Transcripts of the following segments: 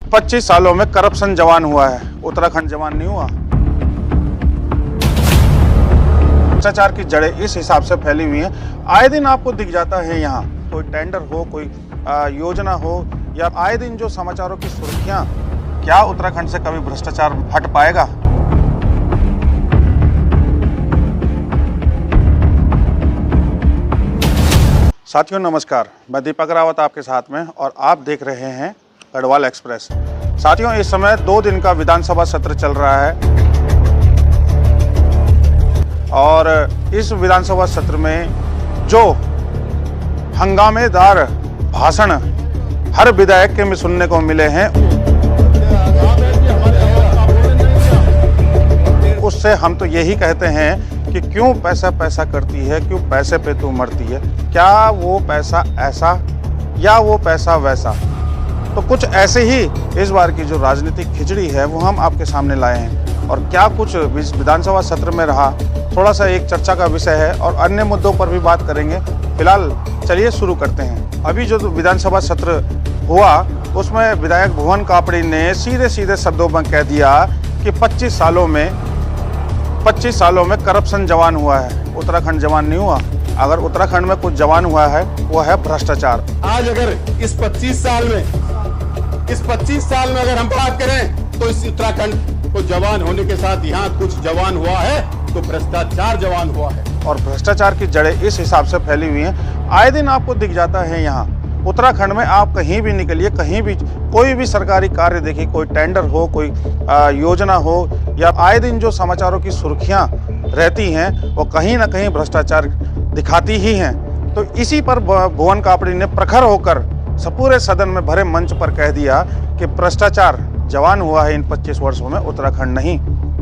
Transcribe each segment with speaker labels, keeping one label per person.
Speaker 1: 25 सालों में करप्शन जवान हुआ है, उत्तराखंड जवान नहीं हुआ। भ्रष्टाचार की जड़ें इस हिसाब से फैली हुई हैं, आए दिन आपको दिख जाता है। यहाँ कोई टेंडर हो, कोई योजना हो, या आए दिन जो समाचारों की सुर्खियां, क्या उत्तराखंड से कभी भ्रष्टाचार हट पाएगा? साथियों नमस्कार, मैं दीपक रावत आपके साथ में, और आप देख रहे हैं गढ़वाल एक्सप्रेस। साथियों, इस समय 2 दिन का विधानसभा सत्र चल रहा है, और इस विधानसभा सत्र में जो हंगामेदार भाषण हर विधायक के में सुनने को मिले हैं, उससे हम तो यही कहते हैं कि क्यों पैसा पैसा करती है, क्यों पैसे पे तू मरती है। क्या वो पैसा ऐसा या वो पैसा वैसा? तो कुछ ऐसे ही इस बार की जो राजनीतिक खिचड़ी है वो हम आपके सामने लाए हैं, और क्या कुछ विधानसभा सत्र में रहा, थोड़ा सा एक चर्चा का विषय है, और अन्य मुद्दों पर भी बात करेंगे। फिलहाल चलिए शुरू करते हैं। अभी जो विधानसभा सत्र हुआ उसमें विधायक भुवन कापड़ी ने सीधे सीधे शब्दों में कह दिया कि 25 सालों में करप्शन जवान हुआ है, उत्तराखंड जवान नहीं हुआ। अगर उत्तराखंड में कुछ जवान हुआ है वो है भ्रष्टाचार।
Speaker 2: आज अगर इस 25 साल में अगर हम बात करें तो इस उत्तराखंड को जवान होने के साथ यहाँ कुछ जवान हुआ है तो भ्रष्टाचार जवान हुआ है।
Speaker 1: और भ्रष्टाचार की जड़ें इस हिसाब से फैली हुई हैं, आए दिन आपको दिख जाता है। यहाँ उत्तराखंड में आप कहीं भी निकलिए, कहीं भी कोई भी सरकारी कार्य देखिए, कोई टेंडर हो, कोई योजना हो, या आए दिन जो समाचारों की सुर्खियां रहती हैं वो कहीं ना कहीं भ्रष्टाचार दिखाती ही हैं। तो इसी पर भुवन कापड़ी ने प्रखर होकर पूरे सदन में भरे मंच पर कह दिया कि भ्रष्टाचार जवान हुआ है इन 25 वर्षों में, उत्तराखंड नहीं।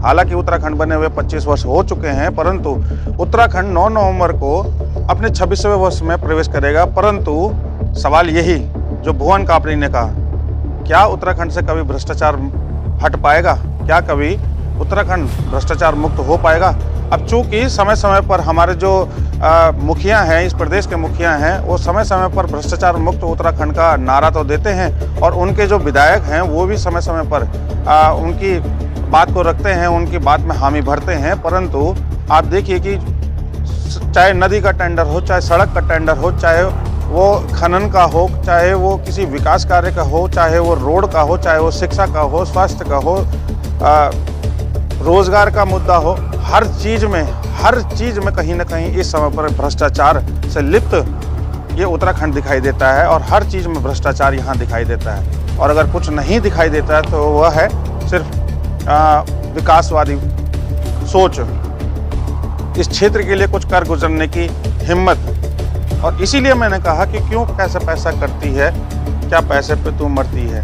Speaker 1: हालांकि उत्तराखंड बने हुए 25 वर्ष हो चुके हैं, परंतु उत्तराखंड 9 नवंबर को अपने 26वें वर्ष में प्रवेश करेगा। परंतु सवाल यही जो भुवन कापड़ी ने कहा, क्या उत्तराखंड से कभी भ्रष्टाचार हट पाएगा? क्या कभी उत्तराखंड भ्रष्टाचार मुक्त हो पाएगा? अब चूंकि समय समय पर हमारे जो मुखिया हैं, इस प्रदेश के मुखिया हैं, वो समय समय पर भ्रष्टाचार मुक्त उत्तराखंड का नारा तो देते हैं, और उनके जो विधायक हैं वो भी समय समय पर उनकी बात को रखते हैं, उनकी बात में हामी भरते हैं। परंतु आप देखिए कि चाहे नदी का टेंडर हो, चाहे सड़क का टेंडर हो, चाहे वो खनन का हो, चाहे वो किसी विकास कार्य का हो, चाहे वो रोड का हो, चाहे वो शिक्षा का हो, स्वास्थ्य का हो, रोजगार का मुद्दा हो, हर चीज में कहीं ना कहीं इस समय पर भ्रष्टाचार से लिप्त ये उत्तराखंड दिखाई देता है, और हर चीज में भ्रष्टाचार यहाँ दिखाई देता है। और अगर कुछ नहीं दिखाई देता है तो वह है सिर्फ विकासवादी सोच, इस क्षेत्र के लिए कुछ कर गुजरने की हिम्मत। और इसीलिए मैंने कहा कि क्यों पैसा करती है, क्या पैसे पे तू मरती है।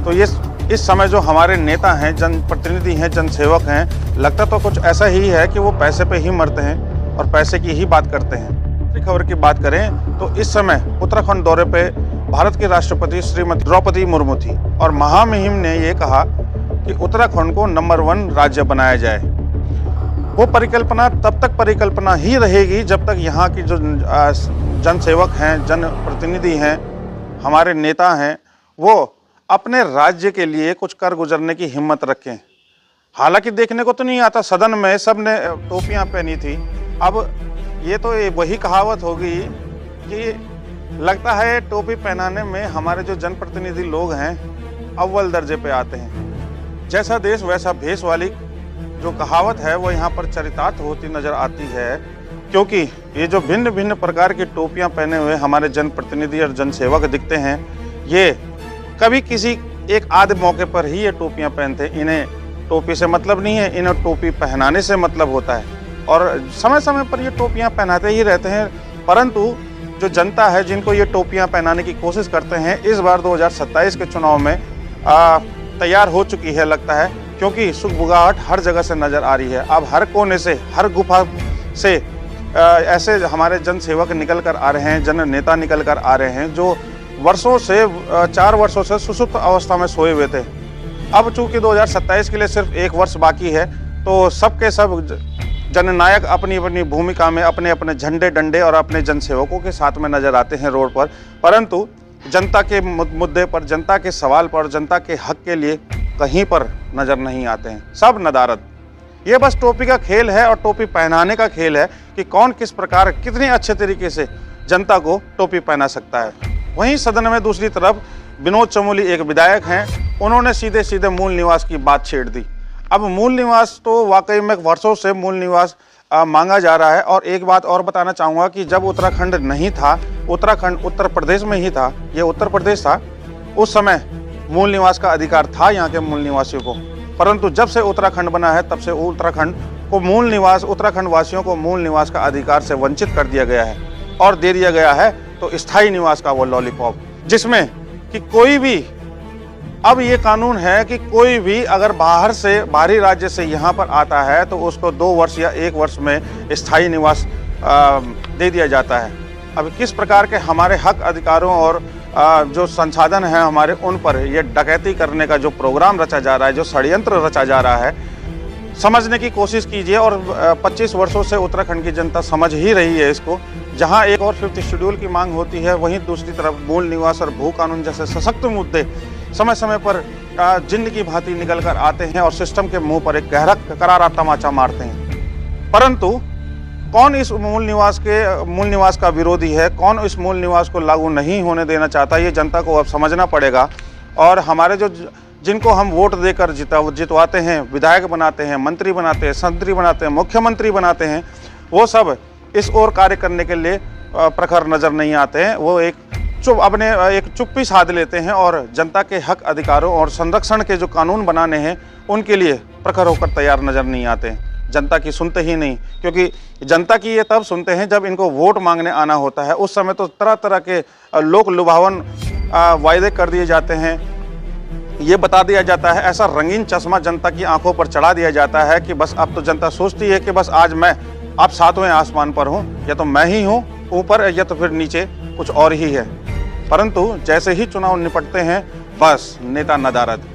Speaker 1: तो ये इस समय जो हमारे नेता हैं, जनप्रतिनिधि हैं, जनसेवक हैं, लगता तो कुछ ऐसा ही है कि वो पैसे पे ही मरते हैं और पैसे की ही बात करते हैं। खबर की बात करें तो इस समय उत्तराखंड दौरे पे भारत के राष्ट्रपति श्रीमती द्रौपदी मुर्मू थी, और महामहिम ने ये कहा कि उत्तराखंड को नंबर 1 राज्य बनाया जाए। वो परिकल्पना तब तक परिकल्पना ही रहेगी जब तक यहाँ की जो जनसेवक हैं, जनप्रतिनिधि हैं, हमारे नेता हैं, वो अपने राज्य के लिए कुछ कर गुजरने की हिम्मत रखें। हालांकि देखने को तो नहीं आता, सदन में सब ने टोपियां पहनी थी। अब ये तो वही कहावत होगी कि लगता है टोपी पहनाने में हमारे जो जनप्रतिनिधि लोग हैं अव्वल दर्जे पे आते हैं। जैसा देश वैसा भेष वाली जो कहावत है वो यहाँ पर चरितार्थ होती नजर आती है, क्योंकि ये जो भिन्न भिन्न प्रकार की टोपियां पहने हुए हमारे जनप्रतिनिधि और जनसेवक दिखते हैं, ये कभी किसी एक आध मौके पर ही ये टोपियां पहनते हैं। इन्हें टोपी से मतलब नहीं है, इन्हें टोपी पहनाने से मतलब होता है, और समय समय पर ये टोपियां पहनाते ही रहते हैं। परंतु जो जनता है जिनको ये टोपियां पहनाने की कोशिश करते हैं, इस बार 2027 के चुनाव में तैयार हो चुकी है लगता है, क्योंकि सुगबुगाहट हर जगह से नजर आ रही है। अब हर कोने से, हर गुफा से ऐसे हमारे जनसेवक निकल कर आ रहे हैं, जन नेता निकल कर आ रहे हैं जो वर्षों से 4 वर्षों से सुसुप्त अवस्था में सोए हुए थे। अब चूंकि 2027 के लिए सिर्फ 1 वर्ष बाकी है, तो सबके सब जननायक अपनी अपनी भूमिका में अपने अपने झंडे डंडे और अपने जनसेवकों के साथ में नजर आते हैं रोड पर। परंतु जनता के मुद्दे पर, जनता के सवाल पर, जनता के हक के लिए कहीं पर नजर नहीं आते हैं। सब नदारद। ये बस टोपी का खेल है और टोपी पहनाने का खेल है कि कौन किस प्रकार कितने अच्छे तरीके से जनता को टोपी पहना सकता है। वहीं सदन में दूसरी तरफ विनोद चमोली एक विधायक हैं, उन्होंने सीधे सीधे मूल निवास की बात छेड़ दी। अब मूल निवास तो वाकई में वर्षों से मूल निवास मांगा जा रहा है। और एक बात और बताना चाहूँगा कि जब उत्तराखंड नहीं था, उत्तराखंड उत्तर प्रदेश में ही था, ये उत्तर प्रदेश था, उस समय मूल निवास का अधिकार था यहाँ के मूल निवासियों को। परंतु जब से उत्तराखंड बना है तब से उत्तराखंड को मूल निवास, उत्तराखंड वासियों को मूल निवास का अधिकार से वंचित कर दिया गया है और दे दिया गया है तो स्थायी निवास का वो लॉलीपॉप, जिसमें कि कोई भी, अब ये कानून है कि कोई भी अगर बाहर से, बाहरी राज्य से यहाँ पर आता है तो उसको 2 वर्ष या 1 वर्ष में स्थायी निवास दे दिया जाता है। अब किस प्रकार के हमारे हक अधिकारों और जो संसाधन हैं हमारे, उन पर ये डकैती करने का जो प्रोग्राम रचा जा रहा है, जो षड्यंत्र रचा जा रहा है, समझने की कोशिश कीजिए। और 25 वर्षों से उत्तराखंड की जनता समझ ही रही है इसको। जहां एक और 5th शेड्यूल की मांग होती है, वहीं दूसरी तरफ मूल निवास और भू कानून जैसे सशक्त मुद्दे समय समय पर जिन्न की भांति निकल कर आते हैं और सिस्टम के मुंह पर एक गहरा करारा तमाचा मारते हैं। परंतु कौन इस मूल निवास का विरोधी है, कौन इस मूल निवास को लागू नहीं होने देना चाहता, ये जनता को अब समझना पड़ेगा। और हमारे जिनको हम वोट देकर जितवाते हैं, विधायक बनाते हैं, मंत्री बनाते हैं, संतरी बनाते हैं, मुख्यमंत्री बनाते हैं, वो सब इस ओर कार्य करने के लिए प्रखर नजर नहीं आते हैं। वो एक चुप्पी साध लेते हैं और जनता के हक अधिकारों और संरक्षण के जो कानून बनाने हैं उनके लिए प्रखर होकर तैयार नजर नहीं आते हैं। जनता की सुनते ही नहीं, क्योंकि जनता की ये तब सुनते हैं जब इनको वोट मांगने आना होता है। उस समय तो तरह तरह के लोक लुभावन वायदे कर दिए जाते हैं। ये बता दिया जाता है, ऐसा रंगीन चश्मा जनता की आंखों पर चढ़ा दिया जाता है कि बस अब तो जनता सोचती है कि बस आज मैं आप 7वें आसमान पर हूँ, या तो मैं ही हूँ ऊपर या तो फिर नीचे कुछ और ही है। परंतु जैसे ही चुनाव निपटते हैं बस नेता नदारद,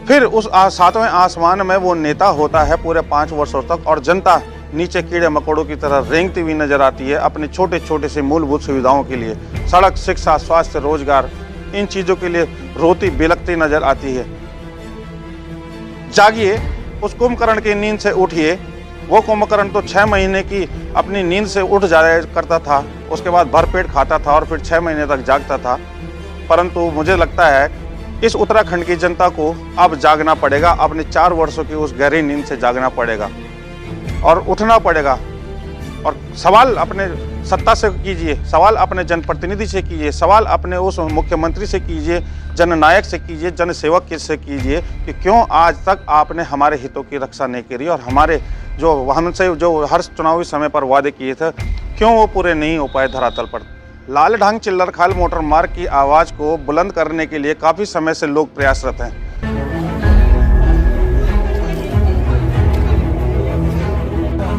Speaker 1: फिर उस 7वें आसमान में वो नेता होता है पूरे 5 वर्षों तक और जनता नीचे कीड़े मकोड़ों की तरह रेंगती हुई नजर आती है अपने छोटे छोटे से मूलभूत सुविधाओं के लिए। सड़क, शिक्षा, स्वास्थ्य, रोजगार, इन चीजों के लिए रोती बिलखती नजर आती है। जागिए, उस कुंभकर्ण की नींद से उठिए। वो कुंभकर्ण तो 6 महीने की अपनी नींद से उठ जाया करता था, उसके बाद भरपेट खाता था और फिर 6 महीने तक जागता था। परंतु मुझे लगता है इस उत्तराखंड की जनता को अब जागना पड़ेगा, अपने 4 वर्षों की उस गहरी नींद से जागना पड़ेगा और उठना पड़ेगा। और सवाल अपने सत्ता से कीजिए, सवाल अपने जनप्रतिनिधि से कीजिए, सवाल अपने उस मुख्यमंत्री से कीजिए, जननायक से कीजिए, जनसेवक से कीजिए कि क्यों आज तक आपने हमारे हितों की रक्षा नहीं करी और हमारे हमसे जो हर चुनावी समय पर वादे किए थे क्यों वो पूरे नहीं हो पाए धरातल पर। लालढांग चिल्लरखाल मोटर मार्ग की आवाज़ को बुलंद करने के लिए काफ़ी समय से लोग प्रयासरत हैं।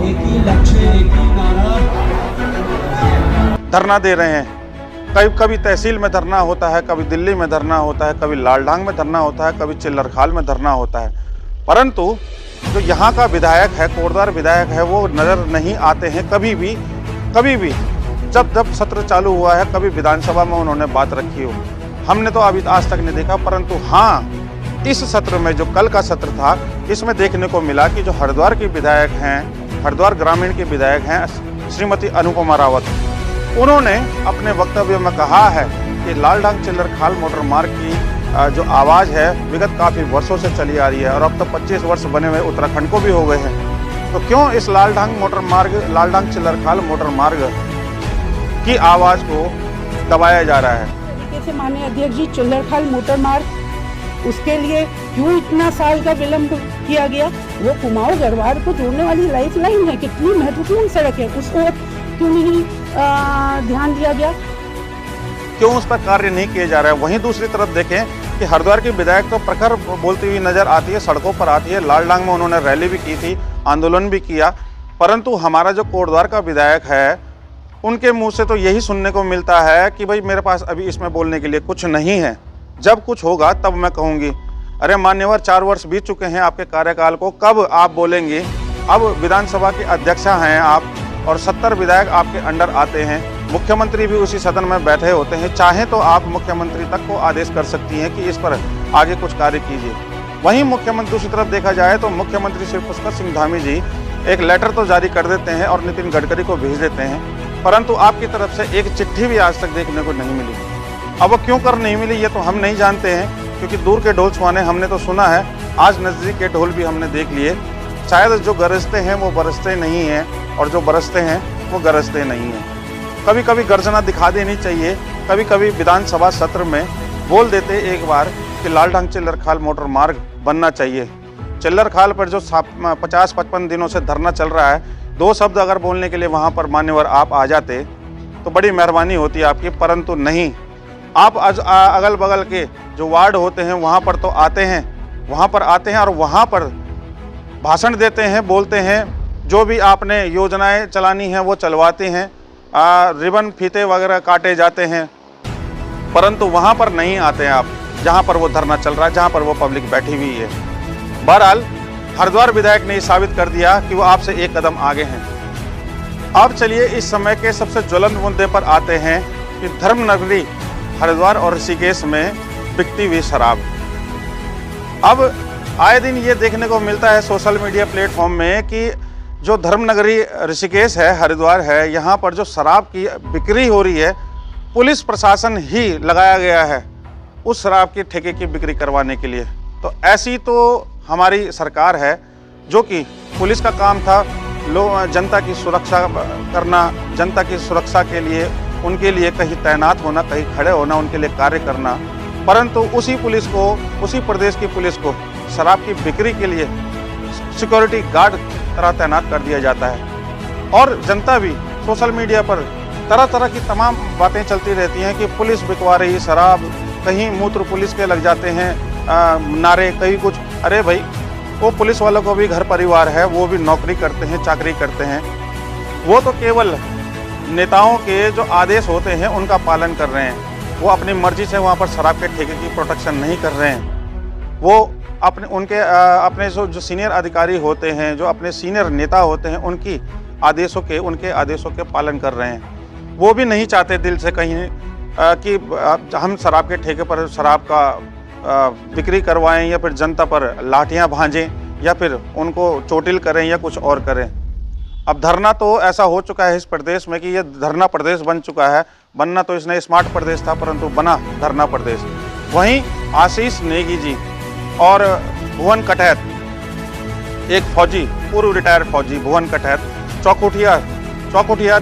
Speaker 3: एक ही लक्ष्य, एक ही नारा,
Speaker 1: धरना दे रहे हैं। कभी तहसील में धरना होता है, कभी दिल्ली में धरना होता है, कभी लालढांग में धरना होता है, कभी चिल्लरखाल में धरना होता है। परंतु जो यहाँ का विधायक है, कोटद्वार विधायक है, वो नज़र नहीं आते हैं कभी भी। जब सत्र चालू हुआ है, कभी विधानसभा में उन्होंने बात रखी हो, हमने तो अभी आज तक नहीं देखा। परंतु हाँ, इस सत्र में जो कल का सत्र था, इसमें देखने को मिला कि जो हरिद्वार की विधायक हैं, हरिद्वार ग्रामीण के विधायक हैं श्रीमती अनुपमा रावत, उन्होंने अपने वक्तव्य में कहा है कि लालढांग चिल्लरखाल मोटर मार्ग की जो आवाज़ है विगत काफ़ी वर्षों से चली आ रही है और अब तो 25 वर्ष बने हुए उत्तराखंड को भी हो गए हैं। तो क्यों इस लालढांग चिल्लरखाल मोटर मार्ग की आवाज़ को दबाया जा रहा है।
Speaker 4: तरीके से माननीय अध्यक्ष जी, चिल्लरखाल मोटर मार्ग उसके लिए क्यों इतना साल का विलंब किया गया? वो कुमाऊं गढ़वाल को जोड़ने वाली लाइफ लाइन है, कितनी महत्वपूर्ण सड़क है, उसको क्यों नहीं ध्यान दिया गया?
Speaker 1: क्यों उस पर कार्य नहीं किया जा रहा है? वहीं दूसरी तरफ देखें कि हरिद्वार की विधायक तो प्रखर बोलती हुई नजर आती है, सड़कों पर आती है। लालढांग में उन्होंने रैली भी की थी, आंदोलन भी किया। परंतु हमारा जो कोटद्वार का विधायक है, उनके मुंह से तो यही सुनने को मिलता है कि भाई मेरे पास अभी इसमें बोलने के लिए कुछ नहीं है, जब कुछ होगा तब मैं कहूँगी। अरे मान्यवर, 4 वर्ष बीत चुके हैं आपके कार्यकाल को, कब आप बोलेंगे? अब विधानसभा के अध्यक्षा हैं आप और 70 विधायक आपके अंडर आते हैं। मुख्यमंत्री भी उसी सदन में बैठे होते हैं। चाहे तो आप मुख्यमंत्री तक को आदेश कर सकती हैं कि इस पर आगे कुछ कार्य कीजिए। वहीं मुख्यमंत्री दूसरी तरफ देखा जाए तो मुख्यमंत्री श्री पुष्कर सिंह धामी जी एक लेटर तो जारी कर देते हैं और नितिन गडकरी को भेज देते हैं, परंतु आपकी तरफ से एक चिट्ठी भी आज तक देखने को नहीं मिली। अब वो क्यों कर नहीं मिली ये तो हम नहीं जानते हैं, क्योंकि दूर के ढोल सुहाने हमने तो सुना है, आज नज़दीक के ढोल भी हमने देख लिए। शायद जो गरजते हैं वो बरसते नहीं हैं और जो बरसते हैं वो गरजते नहीं हैं। कभी कभी गर्जना दिखा देनी चाहिए। कभी कभी विधानसभा सत्र में बोल देते एक बार कि लालढांग चिल्लरखाल मोटर मार्ग बनना चाहिए। चिल्लरखाल पर जो 50-55 दिनों से धरना चल रहा है, 2 शब्द अगर बोलने के लिए वहाँ पर मान्यवर आप आ जाते तो बड़ी मेहरबानी होती है आपकी, परंतु नहीं। आप अगल बगल के जो वार्ड होते हैं वहाँ पर तो आते हैं, वहाँ पर आते हैं और वहाँ पर भाषण देते हैं, बोलते हैं, जो भी आपने योजनाएं चलानी हैं वो चलवाते हैं, रिबन फीते वगैरह काटे जाते हैं, परंतु वहाँ पर नहीं आते हैं आप जहाँ पर वो धरना चल रहा है, जहाँ पर वो पब्लिक बैठी हुई है। बहरहाल हरिद्वार विधायक ने साबित कर दिया कि वो आपसे एक कदम आगे हैं। अब चलिए इस समय के सबसे ज्वलंत मुद्दे पर आते हैं कि धर्मनगरी हरिद्वार और ऋषिकेश में बिकती हुई शराब। अब आए दिन ये देखने को मिलता है सोशल मीडिया प्लेटफॉर्म में कि जो धर्मनगरी ऋषिकेश है, हरिद्वार है, यहाँ पर जो शराब की बिक्री हो रही है, पुलिस प्रशासन ही लगाया गया है उस शराब की ठेके की बिक्री करवाने के लिए। तो ऐसी तो हमारी सरकार है जो कि पुलिस का काम था जनता की सुरक्षा करना, जनता की सुरक्षा के लिए उनके लिए कहीं तैनात होना, कहीं खड़े होना, उनके लिए कार्य करना, परंतु उसी पुलिस को, उसी प्रदेश की पुलिस को शराब की बिक्री के लिए सिक्योरिटी गार्ड तरह तैनात कर दिया जाता है। और जनता भी सोशल मीडिया पर तरह तरह की तमाम बातें चलती रहती हैं कि पुलिस बिकवा रही शराब, कहीं मूत्र पुलिस के लग जाते हैं नारे, कहीं कुछ। अरे भाई, वो पुलिस वालों को भी घर परिवार है, वो भी नौकरी करते हैं, चाकरी करते हैं, वो तो केवल नेताओं के जो आदेश होते हैं उनका पालन कर रहे हैं। वो अपनी मर्जी से वहाँ पर शराब के ठेके की प्रोटेक्शन नहीं कर रहे हैं। वो अपने जो सीनियर अधिकारी होते हैं, जो अपने सीनियर नेता होते हैं, उनके आदेशों के पालन कर रहे हैं। वो भी नहीं चाहते दिल से कहीं कि हम शराब के ठेके पर शराब का बिक्री करवाएं या फिर जनता पर लाठियां भांजें या फिर उनको चोटिल करें या कुछ और करें। अब धरना तो ऐसा हो चुका है इस प्रदेश में कि ये धरना प्रदेश बन चुका है। बनना तो इसने स्मार्ट प्रदेश था, परंतु बना धरना प्रदेश। वहीं आशीष नेगी जी और भुवन कटैत, एक फौजी, पूर्व रिटायर्ड फौजी भुवन कटैत, चौकुटिया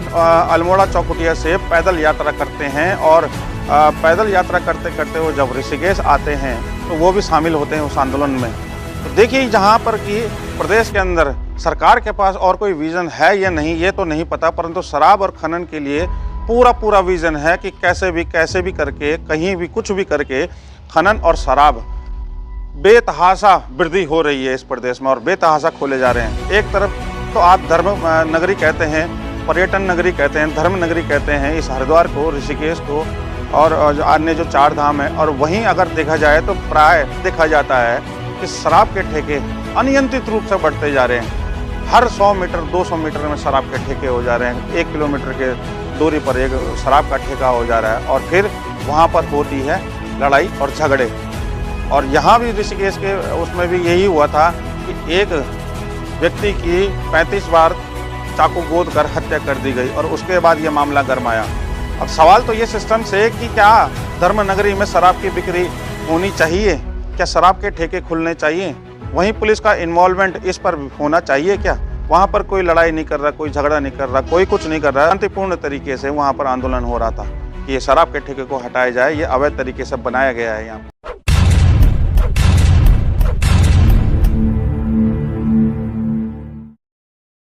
Speaker 1: अल्मोड़ा चौकुटिया से पैदल यात्रा करते हैं और पैदल यात्रा करते करते वो जब ऋषिकेश आते हैं तो वो भी शामिल होते हैं उस आंदोलन में। तो देखिए, जहाँ पर कि प्रदेश के अंदर सरकार के पास और कोई विजन है या नहीं ये तो नहीं पता, परंतु शराब और खनन के लिए पूरा विजन है कि कैसे भी करके, कहीं भी कुछ भी करके खनन और शराब बेतहाशा वृद्धि हो रही है इस प्रदेश में और बेतहाशा खोले जा रहे हैं। एक तरफ तो आप धर्म नगरी कहते हैं, पर्यटन नगरी कहते हैं, धर्म नगरी कहते हैं इस हरिद्वार को, ऋषिकेश को और अन्य जो 4 धाम है, और वहीं अगर देखा जाए तो प्राय देखा जाता है कि शराब के ठेके अनियंत्रित रूप से बढ़ते जा रहे हैं। हर 100 मीटर 200 मीटर में शराब के ठेके हो जा रहे हैं। 1 किलोमीटर के दूरी पर एक शराब का ठेका हो जा रहा है और फिर वहाँ पर होती है लड़ाई और झगड़े। और यहाँ भी ऋषिकेश के उसमें भी यही हुआ था कि एक व्यक्ति की 35 बार चाकू गोद कर हत्या कर दी गई और उसके बाद ये मामला गरमाया। अब सवाल तो ये सिस्टम से कि क्या धर्मनगरी में शराब की बिक्री होनी चाहिए, क्या शराब के ठेके खुलने चाहिए, वहीं पुलिस का इन्वॉल्वमेंट इस पर होना चाहिए क्या? वहाँ पर कोई लड़ाई नहीं कर रहा, कोई झगड़ा नहीं कर रहा, कोई कुछ नहीं कर रहा। शांतिपूर्ण तरीके से वहाँ पर आंदोलन हो रहा था कि ये शराब के ठेके को हटाया जाए, ये अवैध तरीके से बनाया गया है यहाँ।